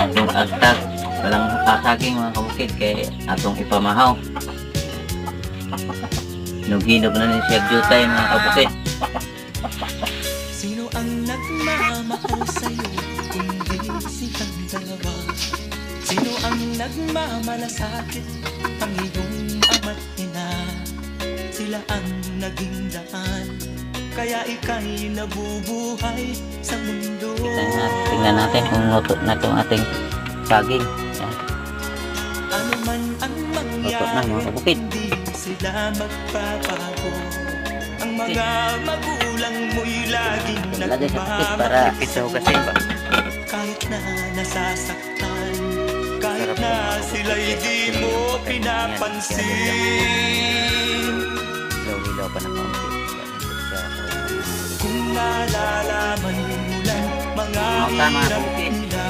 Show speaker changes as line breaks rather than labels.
Yung agtag, walang saging mga kabukid kay atong ipamahaw. Hinog-hinog na ni siya jutay mga kabukid.
Sino ang nagmamahal sa'yo kundi silang dalawa? Sino ang nagmamalasakit ang iyong ama't ina? Sila ang naging daan kaya ika'y nabubuhay sa mundo.
Tingnan natin kung luto na itong ating saging. Yan.
Ano man ang mangyari, hindi sila magpapago. Ang mga magulang mo'y laging nagmamahal. Kahit na nasasaktan, kahit na sila'y di mo pinapansin.
Ilaw pa ng kaunti.
Kung nalalaman mo lang mga hirap